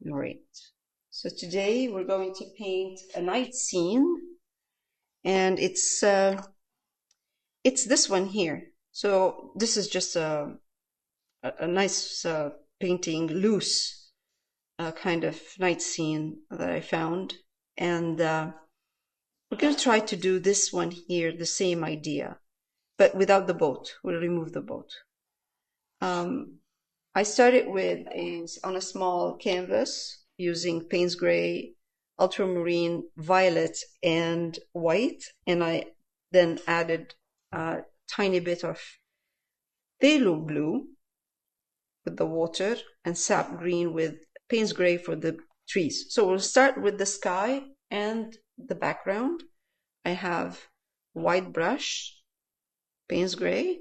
All right. So today we're going to paint a night scene, and it's this one here. So this is just a nice painting, loose kind of night scene that I found, and we're going to try to do this one here, the same idea, but without the boat. We'll remove the boat. I started with on a small canvas using Payne's Gray, ultramarine, violet, and white, and I then added a tiny bit of phthalo blue with the water and sap green with Payne's Gray for the trees. So we'll start with the sky and the background. I have white brush, Payne's Gray,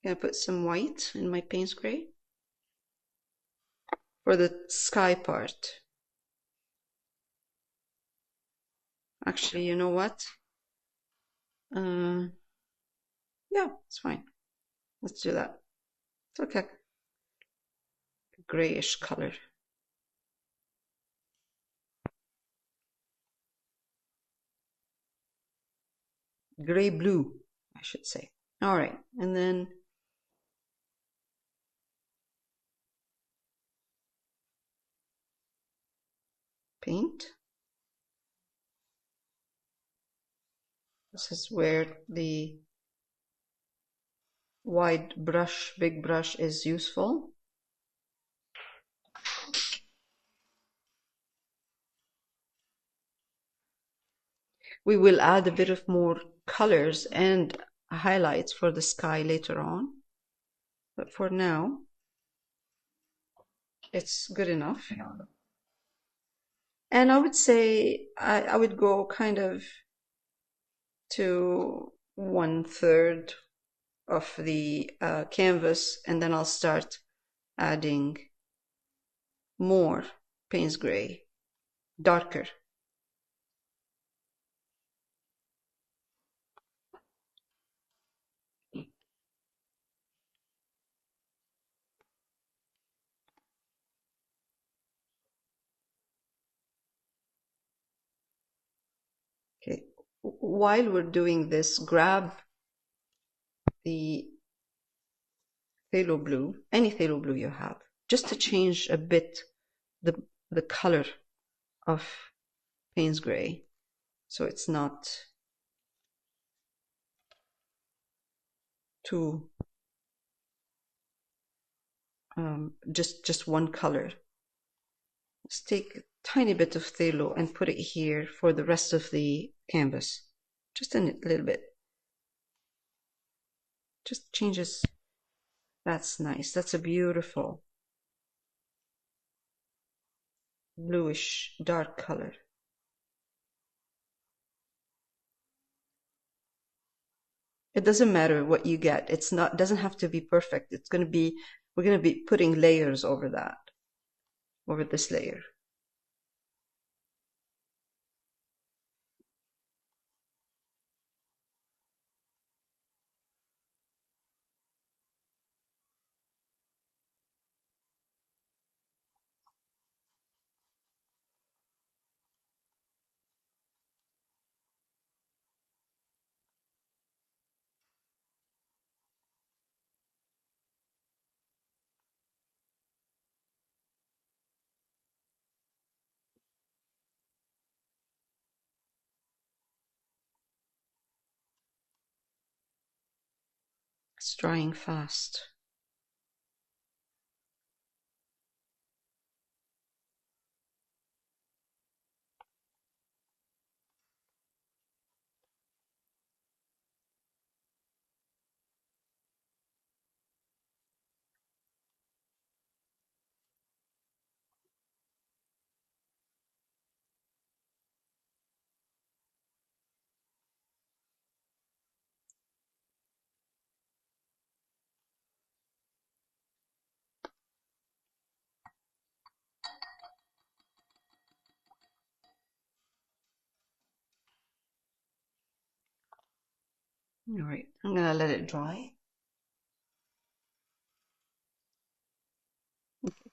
gonna put some white in my Payne's Gray for the sky part. Actually, you know what? Yeah, it's fine. Let's do that. It's okay. Grayish color. Gray blue, I should say. All right, and then paint. This is where the wide brush, big brush is useful. We will add a bit of more colors and highlights for the sky later on. But for now, it's good enough. And I would say I would go kind of to 1/3 of the canvas, and then I'll start adding more Payne's Gray, darker. Okay, while we're doing this, grab the phthalo blue, any phthalo blue you have, just to change a bit the color of Payne's Gray, so it's not too just one color. Let's take a tiny bit of phthalo and put it here for the rest of the canvas, just a little bit. Just changes. That's nice. That's a beautiful bluish dark color. It doesn't matter what you get. It's not, doesn't have to be perfect. It's going to be, we're going to be putting layers over that, over this layer. It's drying fast. All right, I'm gonna let it dry. Okay.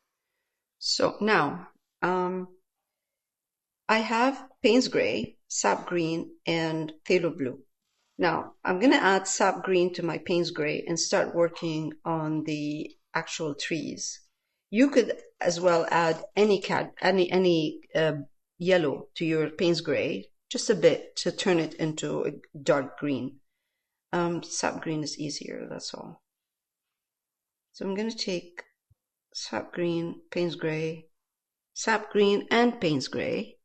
So now, I have Payne's Gray, Sap Green, and Phthalo Blue. Now, I'm going to add Sap Green to my Payne's Gray and start working on the actual trees. You could as well add any yellow to your Payne's Gray, just a bit to turn it into a dark green. Sap Green is easier, that's all. So I'm going to take Sap Green, Payne's Gray, Sap Green, and Payne's Gray,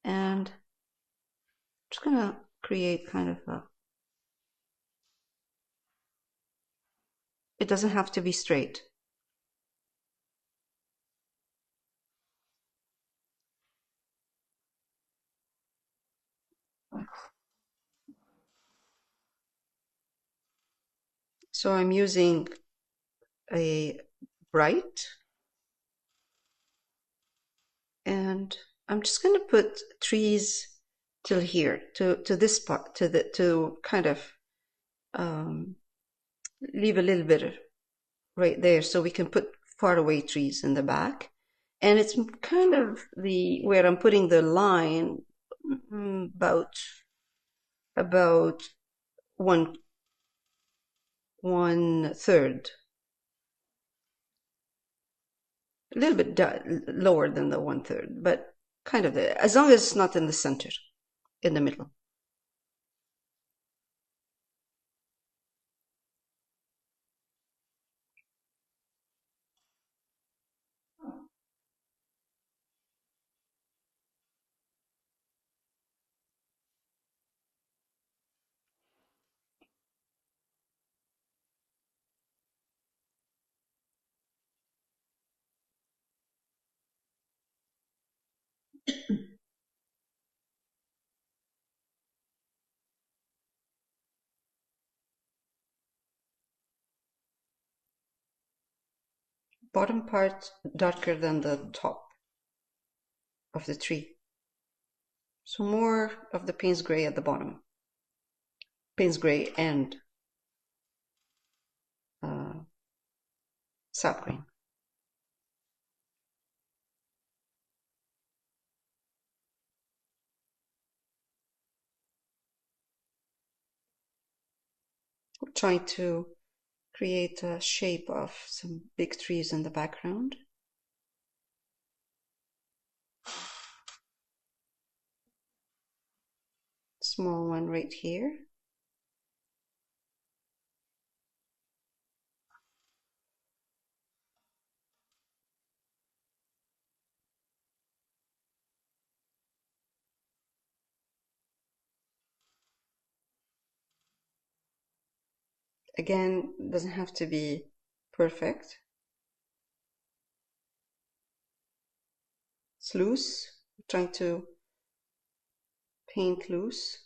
and I'm just going to create kind of a, it doesn't have to be straight. So I'm using a bright, and I'm just going to put trees till here, to this part, to kind of leave a little bit right there, so we can put far away trees in the back. And it's kind of where I'm putting the line, about one third, a little bit lower than the one third, but kind of as long as it's not in the center, in the middle. Bottom part darker than the top of the tree. So more of the Payne's Gray at the bottom. Payne's Gray and sap green. I'm trying to create a shape of some big trees in the background. Small one right here. Again, doesn't have to be perfect. It's loose. I'm trying to paint loose.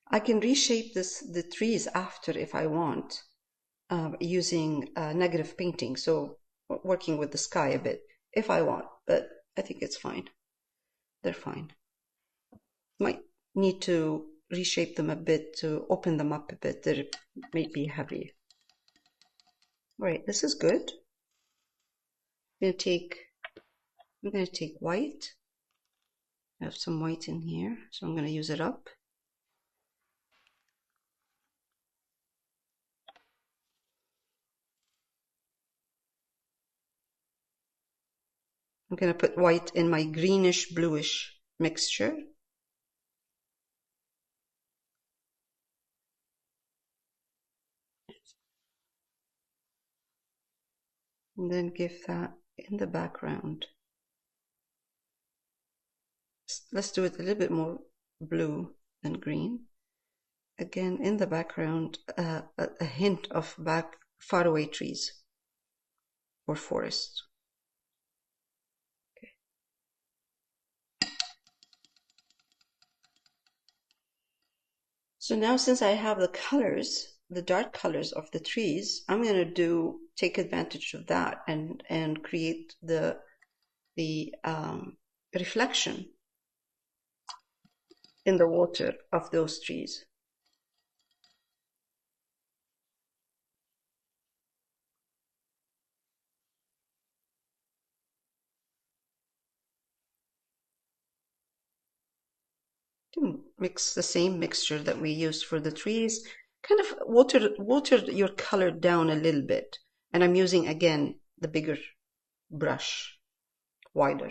I can reshape the trees after if I want, using negative painting, so working with the sky a bit if I want, but I think it's fine. They're fine. Might need to reshape them a bit to open them up a bit. They may be heavy. All right, this is good. I'm gonna take white. I have some white in here, so I'm gonna use it up. I'm going to put white in my greenish bluish mixture. And then give that in the background. Let's do it a little bit more blue than green. Again, in the background, a hint of faraway trees or forest. Okay. So now, since I have the colors, the dark colors of the trees, I'm going to take advantage of that and create the reflection in the water of those trees. Mix the same mixture that we used for the trees. Kind of water your color down a little bit. And I'm using, again, the bigger brush, wider.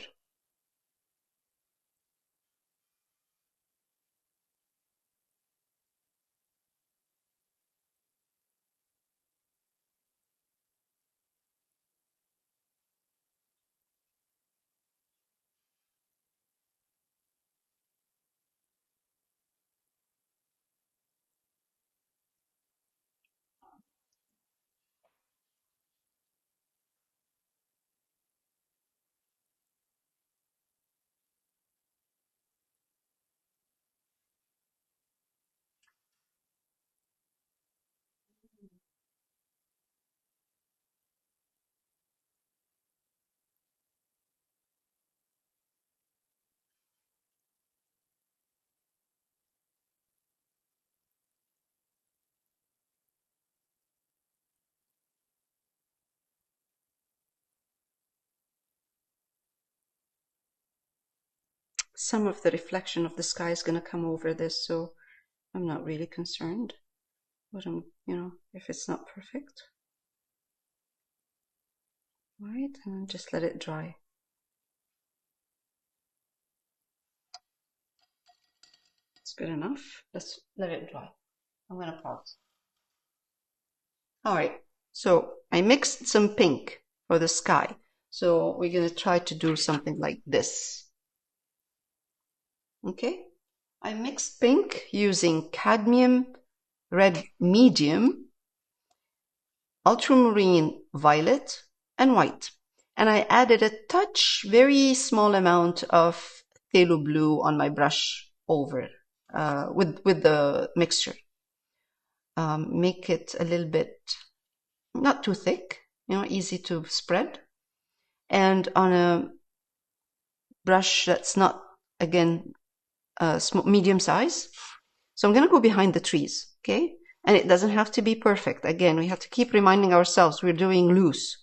Some of the reflection of the sky is going to come over this, so I'm not really concerned. But if it's not perfect. Right, and just let it dry. It's good enough. Let's let it dry. I'm going to pause. All right, so I mixed some pink for the sky. So we're going to try to do something like this. Okay, I mixed pink using cadmium red medium, ultramarine violet, and white. And I added a touch, very small amount of phthalo blue on my brush over with the mixture. Make it a little bit, not too thick, easy to spread. And on a brush that's not, again, medium size. So I'm going to go behind the trees, okay? And it doesn't have to be perfect. Again, we have to keep reminding ourselves we're doing loose.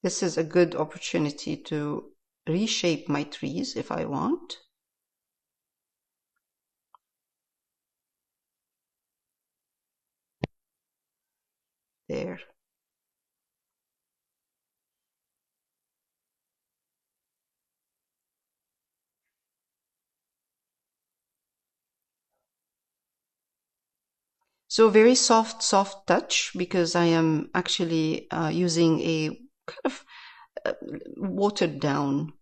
This is a good opportunity to reshape my trees if I want. There. So very soft touch, because I am actually using a kind of watered down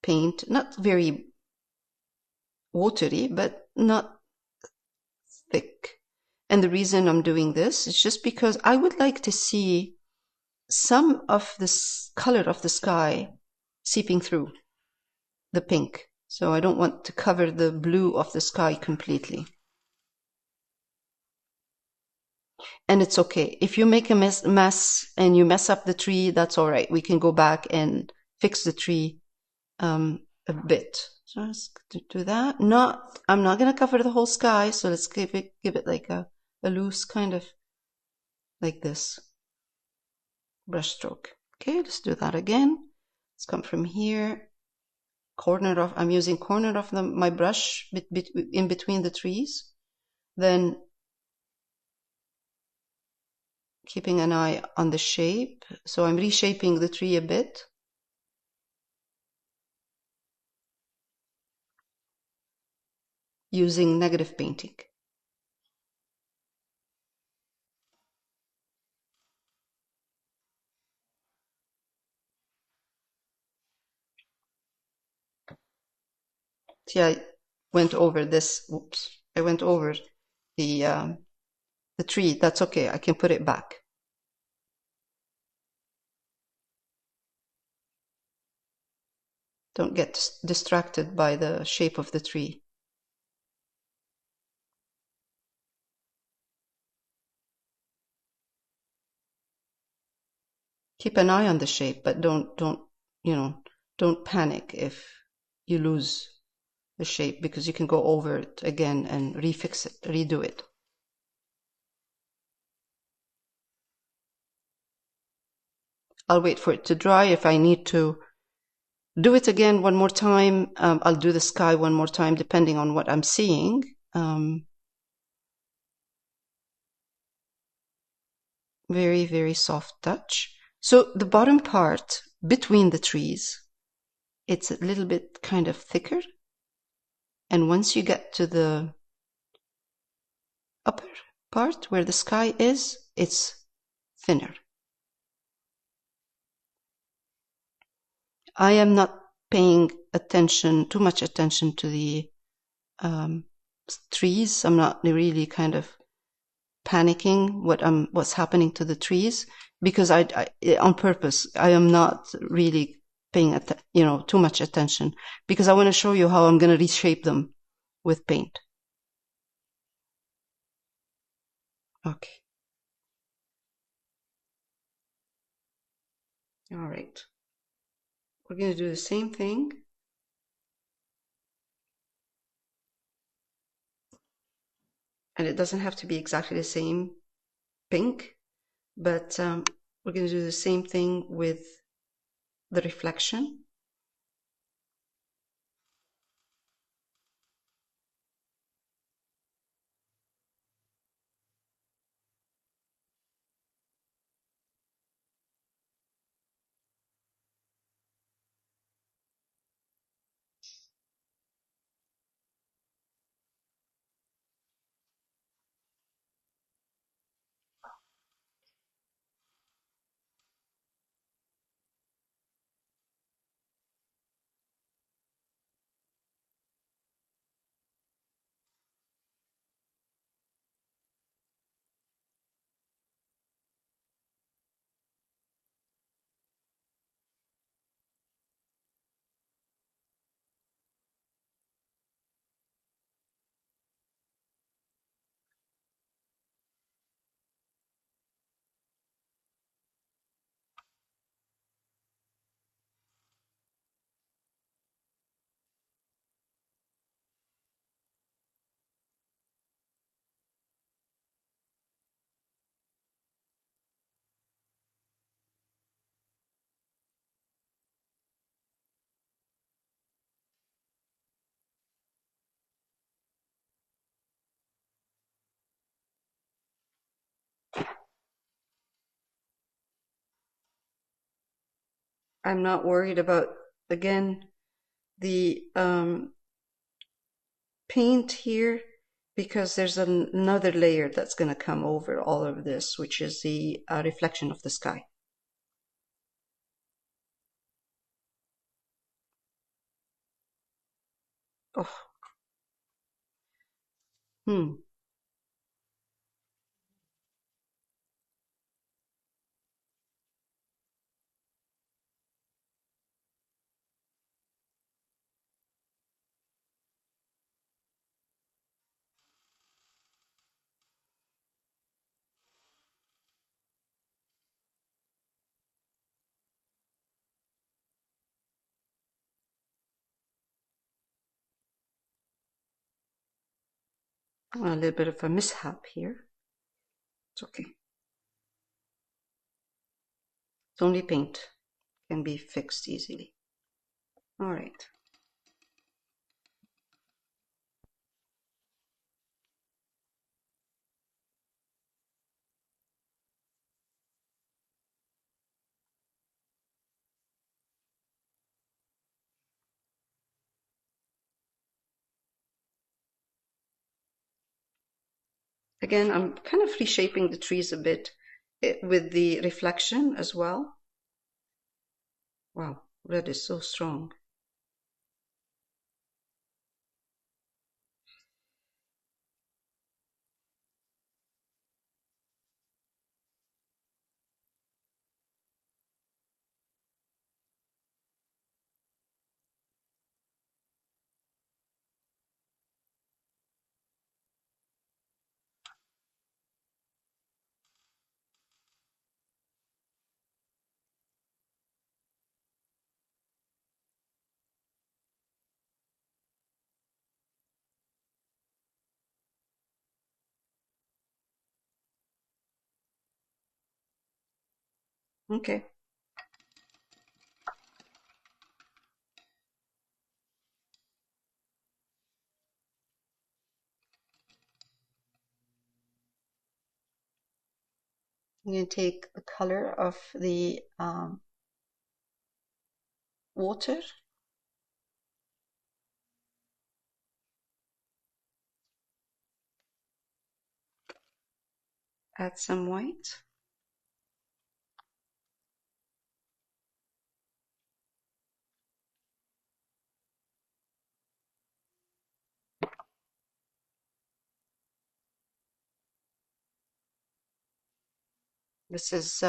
paint, not very watery, but not thick. And the reason I'm doing this is just because I would like to see some of this color of the sky seeping through the pink. So I don't want to cover the blue of the sky completely. And it's okay. If you make a mess and you mess up the tree, that's all right. We can go back and fix the tree a bit. So let's do that. I'm not going to cover the whole sky. So let's give it like a loose kind of like this brush stroke. Okay, let's do that again. Let's come from here. I'm using corner of my brush in between the trees. Then keeping an eye on the shape. So I'm reshaping the tree a bit. using negative painting. See, I went over this. Whoops! I went over the tree. That's okay. I can put it back. Don't get distracted by the shape of the tree. Keep an eye on the shape, but don't panic if you lose the shape, because you can go over it again and refix it, redo it. I'll wait for it to dry. If I need to do it again one more time, I'll do the sky one more time, depending on what I'm seeing. Very, very soft touch. So the bottom part between the trees, it's a little bit kind of thicker. And once you get to the upper part where the sky is, it's thinner. I am not paying too much attention to the trees. I'm not really kind of panicking what's happening to the trees, because I on purpose I am not really paying too much attention, because I want to show you how I'm going to reshape them with paint. Okay. All right. We're going to do the same thing. And it doesn't have to be exactly the same pink, but we're going to do the same thing with the reflection. I'm not worried about, again, the paint here, because there's another layer that's going to come over all of this, which is the reflection of the sky. Oh. A little bit of a mishap here. It's okay. It's only paint. Can be fixed easily. All right. Again, I'm kind of reshaping the trees a bit with the reflection as well. Wow, red is so strong. Okay. I'm going to take the color of the water. Add some white. This is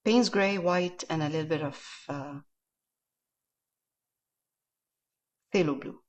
Payne's gray, white, and a little bit of phthalo blue.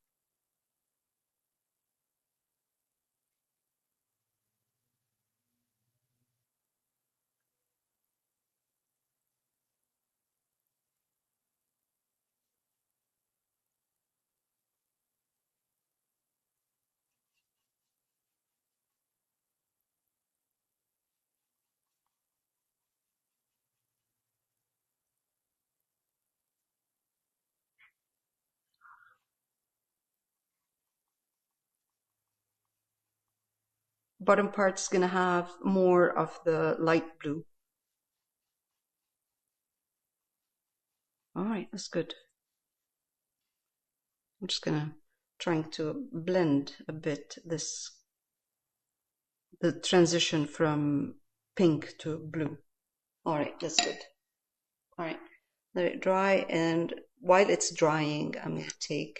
Bottom part's going to have more of the light blue. All right, that's good. I'm just going to trying to blend a bit the transition from pink to blue. All right, that's good. All right, let it dry, and while it's drying, I'm going to take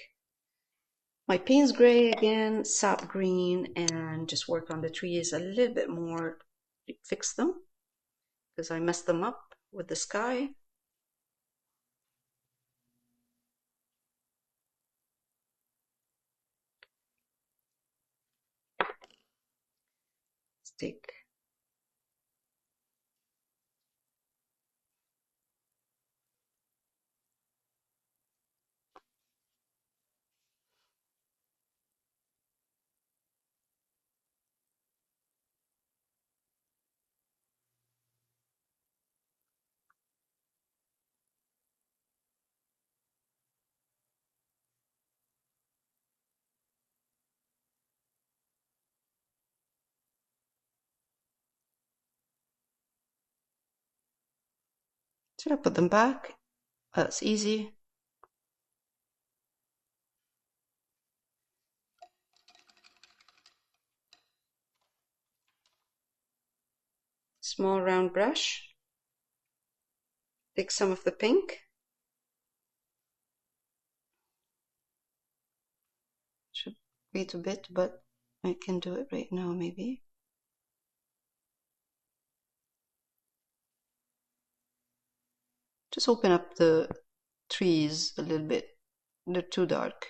my Payne's gray again, sap green, and just work on the trees a little bit more, fix them, because I messed them up with the sky. Let's take should I put them back? That's easy. Small round brush. Take some of the pink. Should wait a bit, but I can do it right now maybe. Just open up the trees a little bit. They're too dark,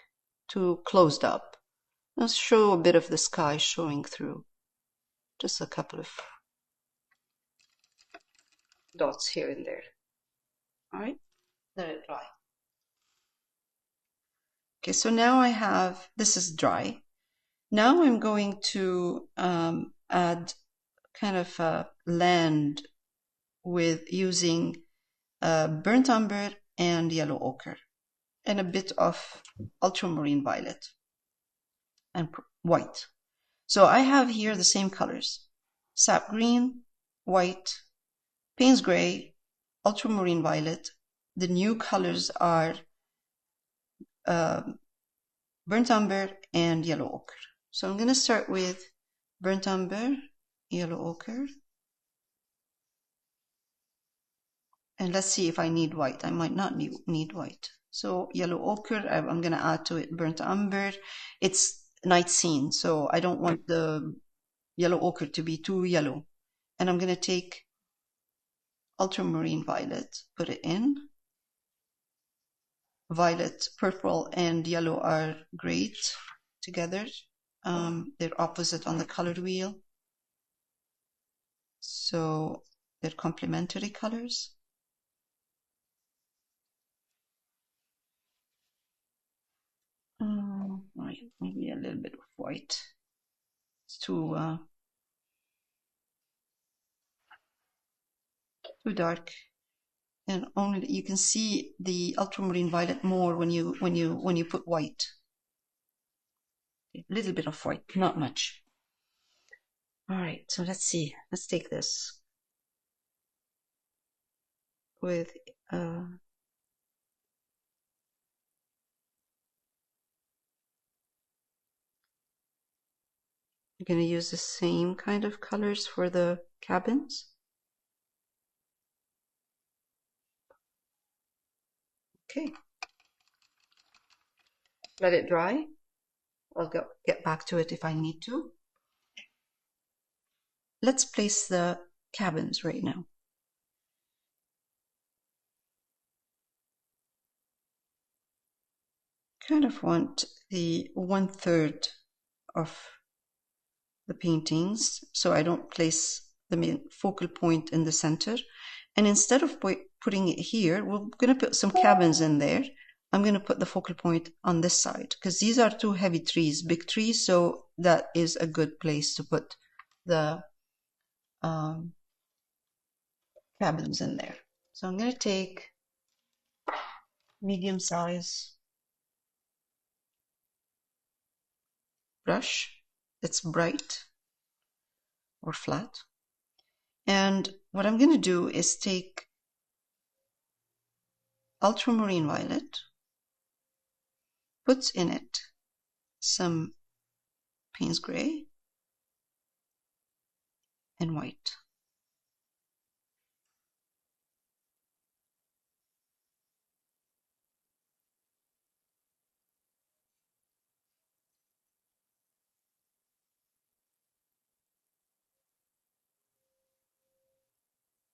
too closed up. Let's show a bit of the sky showing through. Just a couple of dots here and there. All right, let it dry. Okay, so now I have, this is dry. Now I'm going to add kind of a land with using burnt umber and yellow ochre and a bit of ultramarine violet and white. So I have here the same colors: sap green, white, Payne's gray, ultramarine violet. The new colors are burnt umber and yellow ochre. So I'm going to start with burnt umber, yellow ochre. And let's see if I need white. I might not need white. So yellow ochre, I'm going to add to it burnt umber. It's night scene, so I don't want the yellow ochre to be too yellow. And I'm going to take ultramarine violet, put it in. Violet, purple, and yellow are great together. They're opposite on the color wheel. So they're complementary colors. Right, maybe a little bit of white. It's too dark, and only you can see the ultramarine violet more when you put white. A little bit of white, not much. All right, so let's see. Let's take this with you're going to use the same kind of colors for the cabins. Okay. Let it dry. I'll get back to it if I need to. Let's place the cabins right now. Kind of want the 1/3 of the paintings, so I don't place the main focal point in the center. And instead of putting it here, we're going to put some cabins in there. I'm going to put the focal point on this side because these are two heavy trees, big trees, so that is a good place to put the cabins in there. So I'm going to take medium size brush that's bright or flat. And what I'm going to do is take ultramarine violet, put in it some Payne's gray and white.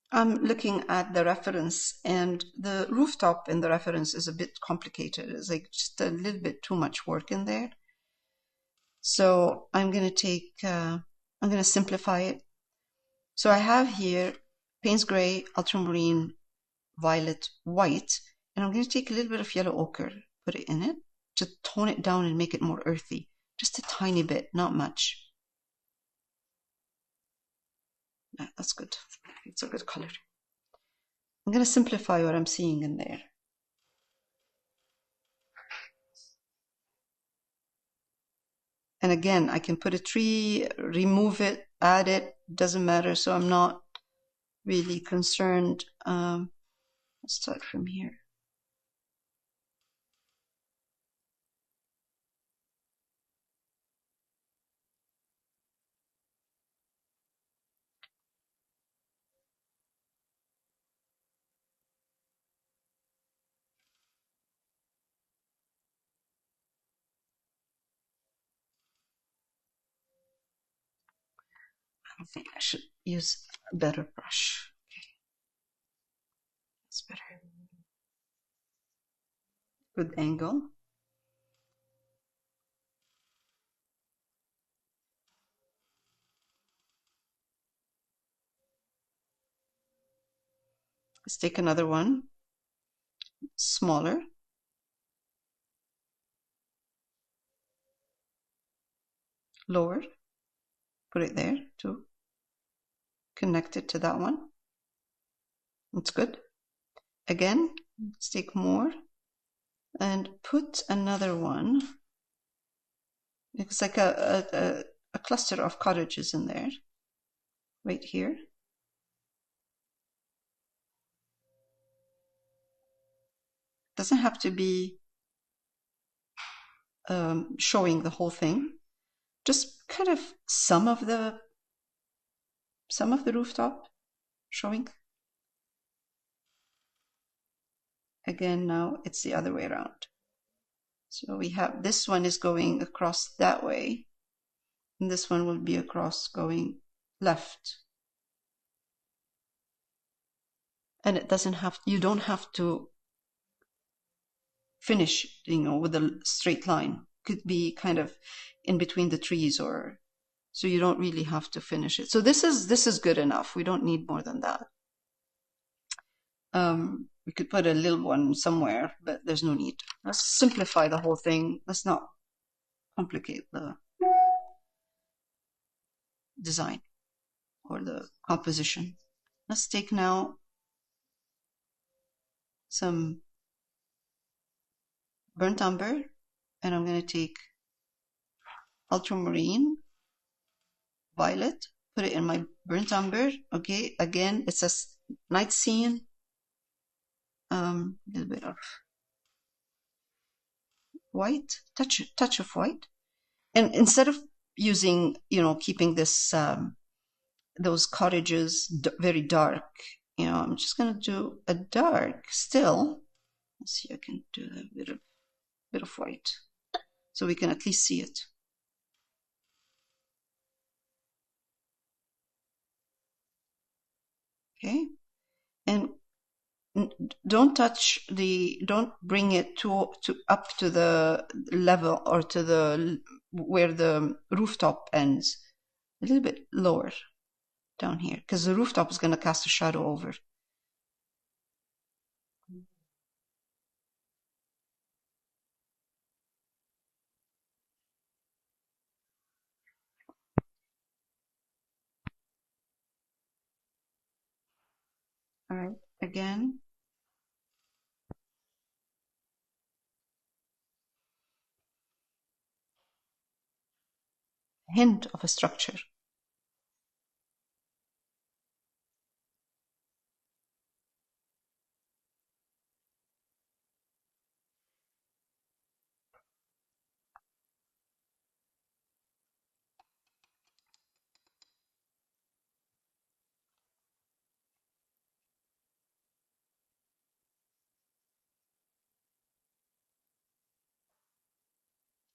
I'm looking at the reference, and the rooftop in the reference is a bit complicated. It's like just a little bit too much work in there. So I'm going to simplify it. So I have here Payne's gray, ultramarine, violet, white, and I'm going to take a little bit of yellow ochre, put it in it to tone it down and make it more earthy. Just a tiny bit, not much. Yeah, that's good. It's a good color. I'm going to simplify what I'm seeing in there. And again, I can put a tree, remove it, add it, doesn't matter. So I'm not really concerned. Let's start from here. I think I should use a better brush. Okay. That's better. Good angle. Let's take another one, smaller. Lower. Put it there too. Connect it to that one. That's good. Again, let's take more and put another one. It's like a cluster of cottages in there, right here. Doesn't have to be showing the whole thing. just kind of some of the rooftop showing. Again, now it's the other way around. So we have this one is going across that way, and this one will be across going left. And it doesn't have, you don't have to finish, with a straight line. Could be kind of in between the trees, or so you don't really have to finish it. So this is good enough. We don't need more than that. We could put a little one somewhere, but there's no need. Let's simplify the whole thing. Let's not complicate the design or the composition. Let's take now some burnt umber, and I'm going to take ultramarine violet, put it in my burnt umber. Okay, again, it's a night scene. A little bit of white, touch of white, and instead of using, keeping this those cottages very dark, I'm just gonna do a dark still. Let's see, I can do a bit of white, so we can at least see it. Okay, and don't bring it up to the level or to the where the rooftop ends. A little bit lower down here, because the rooftop is going to cast a shadow over. All right, again. Hint of a structure.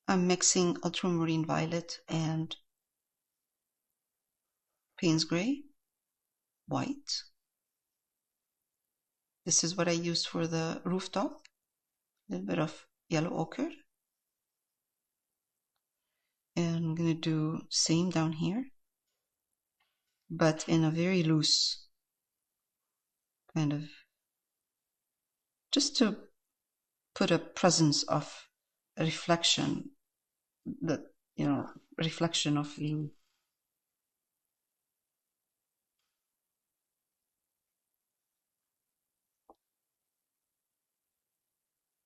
I'm mixing ultramarine violet and Payne's gray, white. This is what I used for the rooftop. A little bit of yellow ochre. And I'm going to do same down here, but in a very loose kind of, just to put a presence of a reflection, that, reflection of the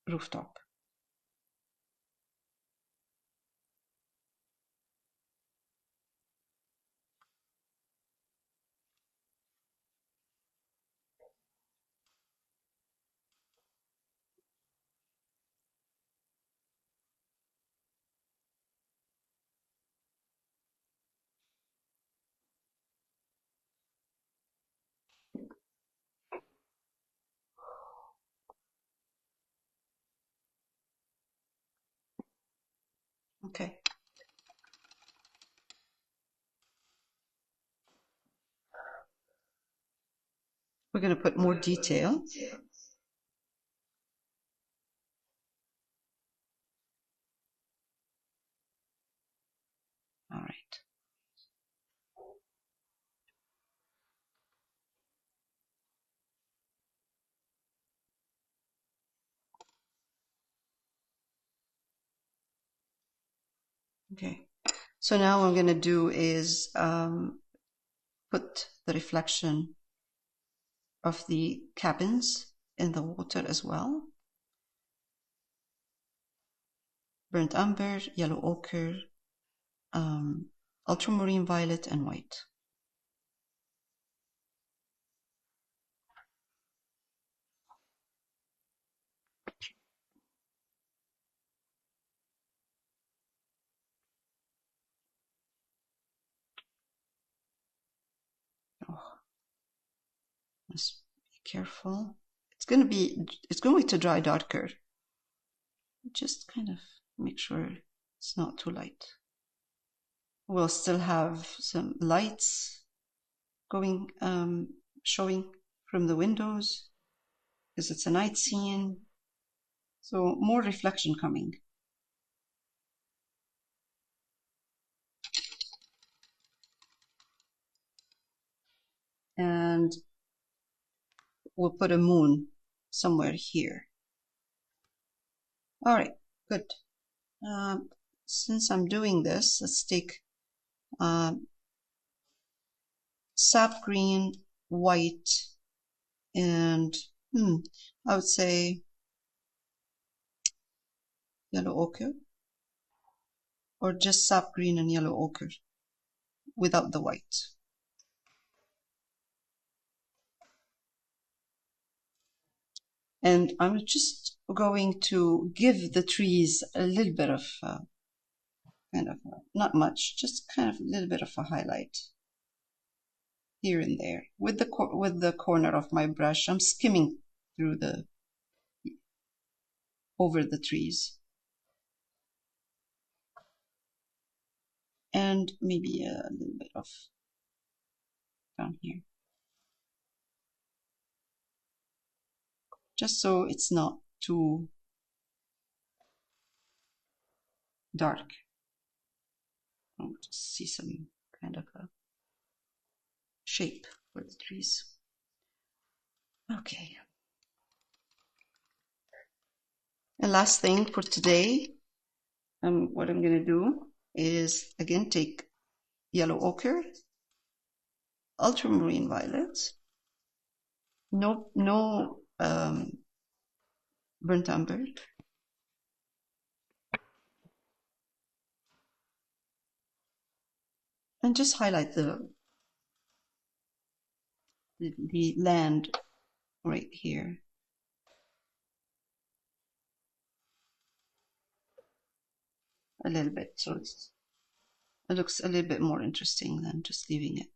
rooftop. Okay. We're going to put more detail. All right. Okay. So now what I'm going to do is put the reflection of the cabins in the water as well. Burnt umber, yellow ochre, ultramarine violet, and white. careful. It's going to dry darker. Just kind of make sure it's not too light. We'll still have some lights going, showing from the windows because it's a night scene. So more reflection coming. And we'll put a moon somewhere here. All right, good. Since I'm doing this, let's take sap green, white, and I would say yellow ochre, or just sap green and yellow ochre without the white. And I'm just going to give the trees a little bit of not much, just kind of a little bit of a highlight here and there with the corner of my brush. I'm skimming through over the trees, and maybe a little bit of down here, just so it's not too dark. I'll just see some kind of a shape for the trees. Okay. And last thing for today, what I'm going to do is again take yellow ochre, ultramarine violet, no burnt umber, and just highlight the land right here. A little bit, so it looks a little bit more interesting than just leaving it.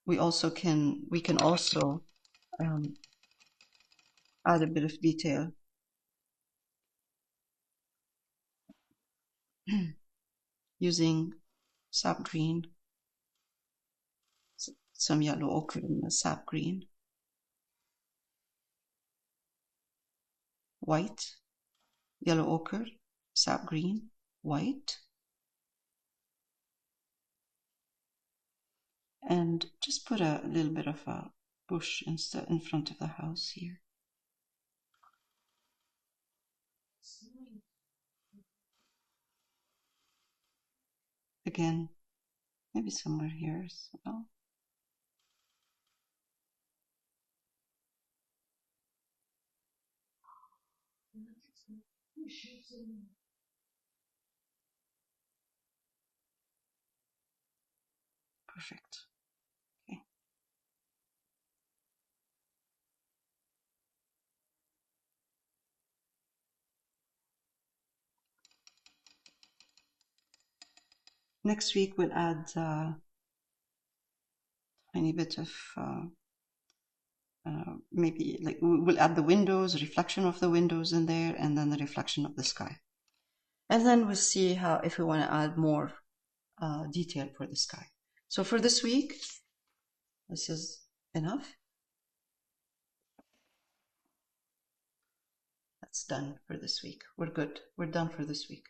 We can also add a bit of detail using sap green, some yellow ochre in the sap green, white, yellow ochre, sap green, white, and just put a little bit of a bush in front of the house here. Again, maybe somewhere here as well. Perfect. Okay. Next week we'll add a tiny bit of maybe like we'll add the windows, reflection of the windows in there, and then the reflection of the sky. And then we'll see if we want to add more detail for the sky. So for this week, this is enough. That's done for this week. We're good. We're done for this week.